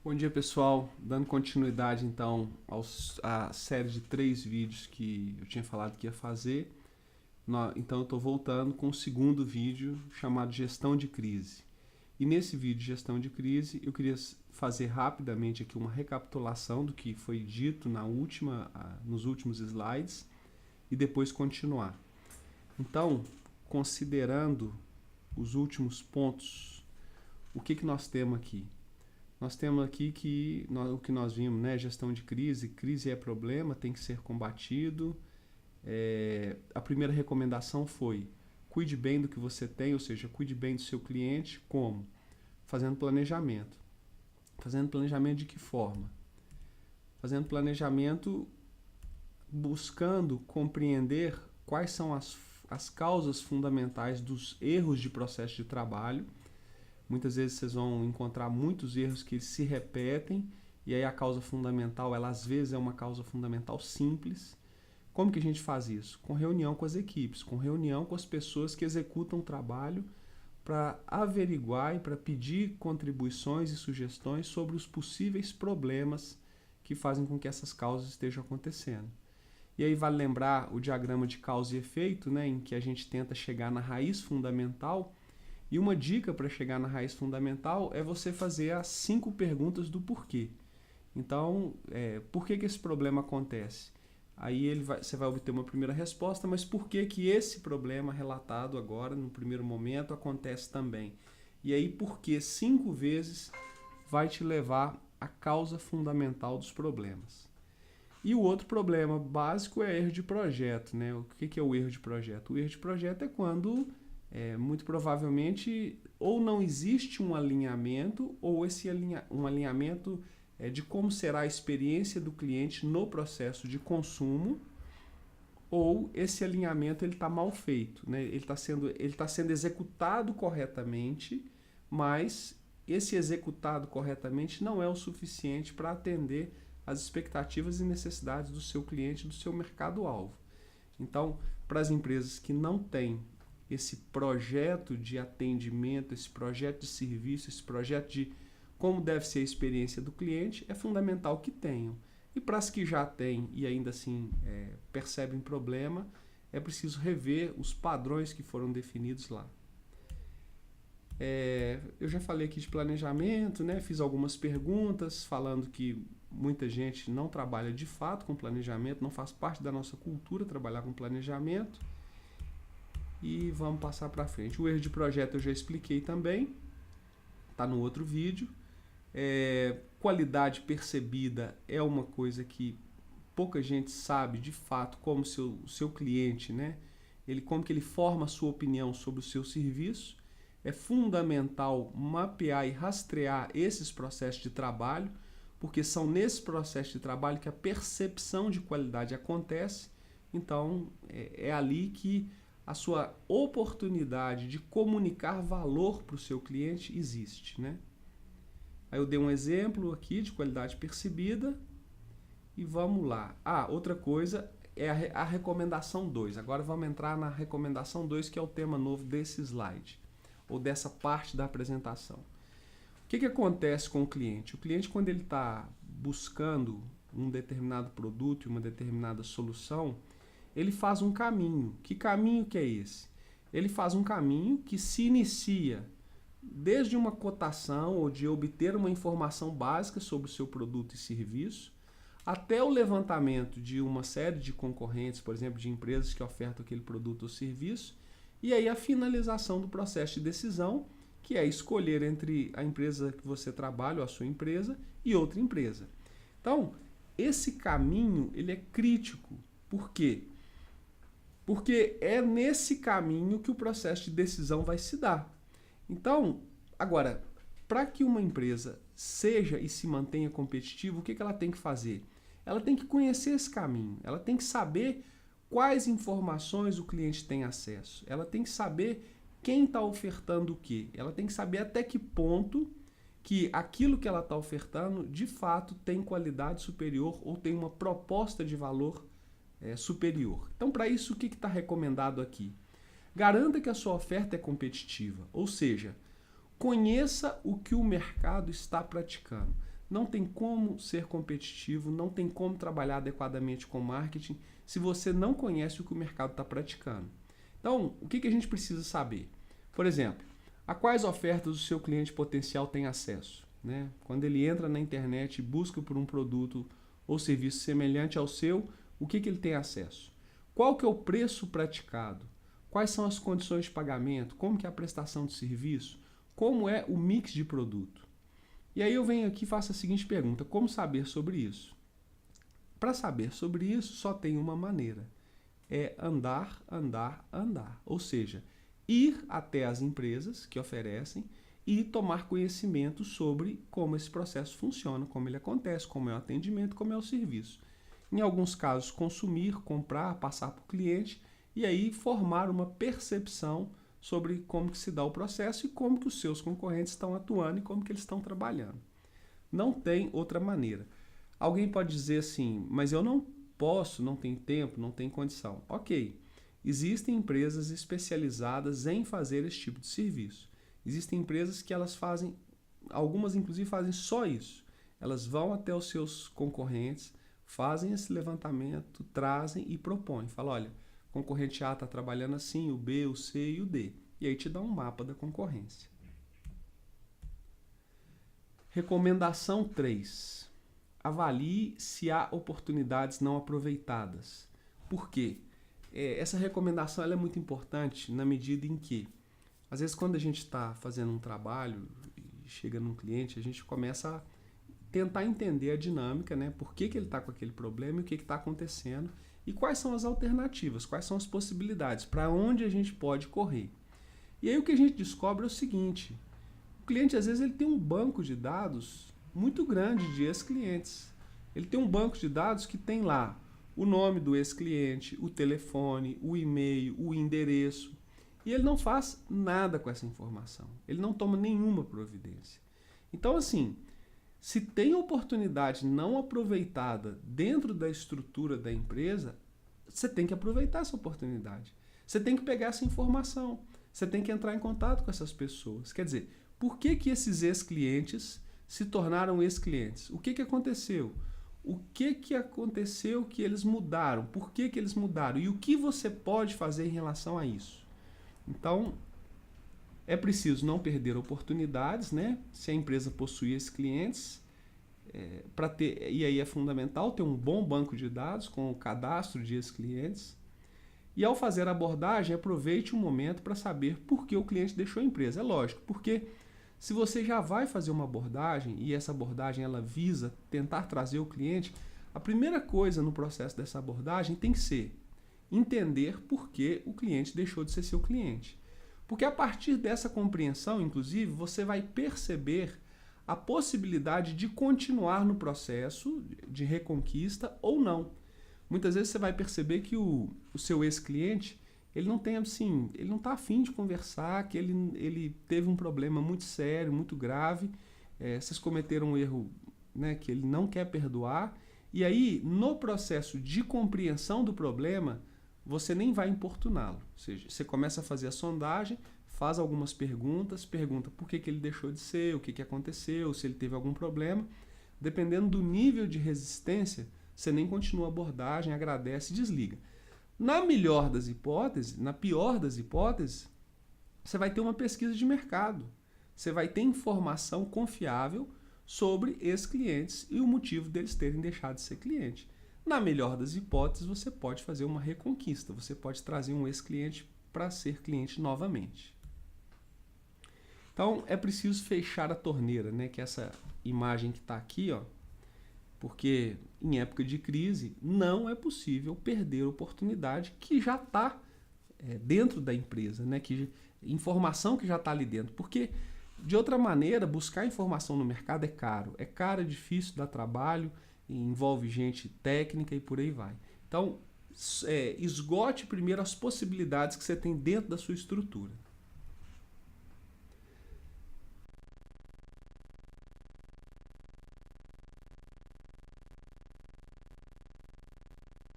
Bom dia, pessoal. Dando continuidade então à série de 3 vídeos que eu tinha falado que ia fazer. Então eu estou voltando com o segundo vídeo chamado Gestão de Crise. E nesse vídeo de Gestão de Crise eu queria fazer rapidamente aqui uma recapitulação do que foi dito nos últimos slides e depois continuar. Então, considerando os últimos pontos, o que nós temos aqui? Nós temos aqui o que nós vimos, né? Gestão de crise. Crise é problema, tem que ser combatido. A primeira recomendação foi: cuide bem do que você tem, ou seja, cuide bem do seu cliente. Como? Fazendo planejamento. Fazendo planejamento de que forma? Fazendo planejamento buscando compreender quais são as causas fundamentais dos erros de processo de trabalho. Muitas vezes vocês vão encontrar muitos erros que se repetem, e aí a causa fundamental, ela às vezes é uma causa fundamental simples. Como que a gente faz isso? Com reunião com as equipes, com reunião com as pessoas que executam o trabalho, para averiguar e para pedir contribuições e sugestões sobre os possíveis problemas que fazem com que essas causas estejam acontecendo. E aí vale lembrar o diagrama de causa e efeito, né, em que a gente tenta chegar na raiz fundamental. E uma dica para chegar na raiz fundamental é você fazer as 5 perguntas do porquê. Então, por que esse problema acontece? Aí você vai obter uma primeira resposta, mas por que esse problema relatado agora, no primeiro momento, acontece também? E aí, por que 5 vezes vai te levar à causa fundamental dos problemas? E o outro problema básico é erro de projeto, né? O que é o erro de projeto? O erro de projeto é quando muito provavelmente ou não existe um alinhamento, ou um alinhamento de como será a experiência do cliente no processo de consumo, ou esse alinhamento está mal feito, né? Ele está sendo executado corretamente, mas esse executado corretamente não é o suficiente para atender as expectativas e necessidades do seu cliente, do seu mercado-alvo. Então, para as empresas que não têm esse projeto de atendimento, esse projeto de serviço, esse projeto de como deve ser a experiência do cliente, é fundamental que tenham. E para as que já têm e ainda assim percebem problema, é preciso rever os padrões que foram definidos lá. Eu já falei aqui de planejamento, né? Fiz algumas perguntas falando que muita gente não trabalha de fato com planejamento, não faz parte da nossa cultura trabalhar com planejamento. E vamos passar para frente. O erro de projeto eu já expliquei também, está no outro vídeo. Qualidade percebida é uma coisa que pouca gente sabe de fato como o seu cliente, né? Como que ele forma a sua opinião sobre o seu serviço. É fundamental mapear e rastrear esses processos de trabalho, porque são nesses processos de trabalho que a percepção de qualidade acontece. Então é ali que a sua oportunidade de comunicar valor para o seu cliente existe, né? Aí eu dei um exemplo aqui de qualidade percebida e vamos lá. Outra coisa é a recomendação 2. Agora vamos entrar na recomendação 2, que é o tema novo desse slide, ou dessa parte da apresentação. O que acontece com o cliente? O cliente, quando ele está buscando um determinado produto e uma determinada solução, ele faz um caminho. Que caminho que é esse? Ele faz um caminho que se inicia desde uma cotação ou de obter uma informação básica sobre o seu produto e serviço, até o levantamento de uma série de concorrentes, por exemplo, de empresas que ofertam aquele produto ou serviço, e aí a finalização do processo de decisão, que é escolher entre a empresa que você trabalha, ou a sua empresa, e outra empresa. Então, esse caminho ele é crítico. Por quê? Porque é nesse caminho que o processo de decisão vai se dar. Então, agora, para que uma empresa seja e se mantenha competitiva, o que ela tem que fazer? Ela tem que conhecer esse caminho, ela tem que saber quais informações o cliente tem acesso, ela tem que saber quem está ofertando o quê, ela tem que saber até que ponto que aquilo que ela está ofertando de fato tem qualidade superior ou tem uma proposta de valor superior. Então, para isso, o que está recomendado aqui? Garanta que a sua oferta é competitiva, ou seja, conheça o que o mercado está praticando. não tem como ser competitivo, não tem como trabalhar adequadamente com marketing se você não conhece o que o mercado está praticando. Então, o que a gente precisa saber? Por exemplo, a quais ofertas o seu cliente potencial tem acesso, né? Quando ele entra na internet e busca por um produto ou serviço semelhante ao seu, o que ele tem acesso? Qual que é o preço praticado? Quais são as condições de pagamento? Como que é a prestação de serviço? Como é o mix de produto? E aí eu venho aqui e faço a seguinte pergunta: como saber sobre isso? Para saber sobre isso, só tem uma maneira. É andar, andar, andar. Ou seja, ir até as empresas que oferecem e tomar conhecimento sobre como esse processo funciona, como ele acontece, como é o atendimento, como é o serviço. Em alguns casos, consumir, comprar, passar para o cliente e aí formar uma percepção sobre como que se dá o processo e como que os seus concorrentes estão atuando e como que eles estão trabalhando. Não tem outra maneira. Alguém pode dizer assim, mas eu não posso, não tenho tempo, não tenho condição. Ok, existem empresas especializadas em fazer esse tipo de serviço. Existem empresas que elas fazem, algumas inclusive fazem só isso. Elas vão até os seus concorrentes, fazem esse levantamento, trazem e propõem. Fala, olha, o concorrente A está trabalhando assim, o B, o C e o D. E aí te dá um mapa da concorrência. Recomendação 3. Avalie se há oportunidades não aproveitadas. Por quê? Essa recomendação ela é muito importante na medida em que, às vezes, quando a gente está fazendo um trabalho e chega num cliente, a gente começa a tentar entender a dinâmica, né? Por que ele está com aquele problema e o que está acontecendo e quais são as alternativas, quais são as possibilidades, para onde a gente pode correr. E aí o que a gente descobre é o seguinte: o cliente, às vezes, ele tem um banco de dados muito grande de ex-clientes. Ele tem um banco de dados que tem lá o nome do ex-cliente, o telefone, o e-mail, o endereço. E ele não faz nada com essa informação. Ele não toma nenhuma providência. Então, assim, se tem oportunidade não aproveitada dentro da estrutura da empresa, você tem que aproveitar essa oportunidade. Você tem que pegar essa informação. Você tem que entrar em contato com essas pessoas. Quer dizer, por que esses ex-clientes se tornaram ex-clientes? O que aconteceu? O que aconteceu que eles mudaram? Por que eles mudaram? E o que você pode fazer em relação a isso? Então, é preciso não perder oportunidades, né? Se a empresa possui esses clientes, e aí é fundamental ter um bom banco de dados com o cadastro de ex-clientes. E ao fazer a abordagem, aproveite um momento para saber por que o cliente deixou a empresa. É lógico, porque se você já vai fazer uma abordagem e essa abordagem ela visa tentar trazer o cliente, a primeira coisa no processo dessa abordagem tem que ser entender por que o cliente deixou de ser seu cliente. Porque a partir dessa compreensão, inclusive, você vai perceber a possibilidade de continuar no processo de reconquista ou não. Muitas vezes você vai perceber que o seu ex-cliente ele não tem assim, ele não está afim de conversar, que ele teve um problema muito sério, muito grave, vocês cometeram um erro, né, que ele não quer perdoar, e aí no processo de compreensão do problema, você nem vai importuná-lo. Ou seja, você começa a fazer a sondagem, faz algumas perguntas, pergunta por que ele deixou de ser, o que aconteceu, se ele teve algum problema. Dependendo do nível de resistência, você nem continua a abordagem, agradece e desliga. Na melhor das hipóteses, na pior das hipóteses, você vai ter uma pesquisa de mercado. Você vai ter informação confiável sobre esses clientes e o motivo deles terem deixado de ser cliente. Na melhor das hipóteses, você pode fazer uma reconquista. Você pode trazer um ex-cliente para ser cliente novamente. Então, é preciso fechar a torneira, né? Que é essa imagem que está aqui, ó, porque em época de crise não é possível perder a oportunidade que já está dentro da empresa, né? Informação que já está ali dentro. Porque, de outra maneira, buscar informação no mercado é caro. É caro, é difícil, dá trabalho, envolve gente técnica e por aí vai. Então, esgote primeiro as possibilidades que você tem dentro da sua estrutura.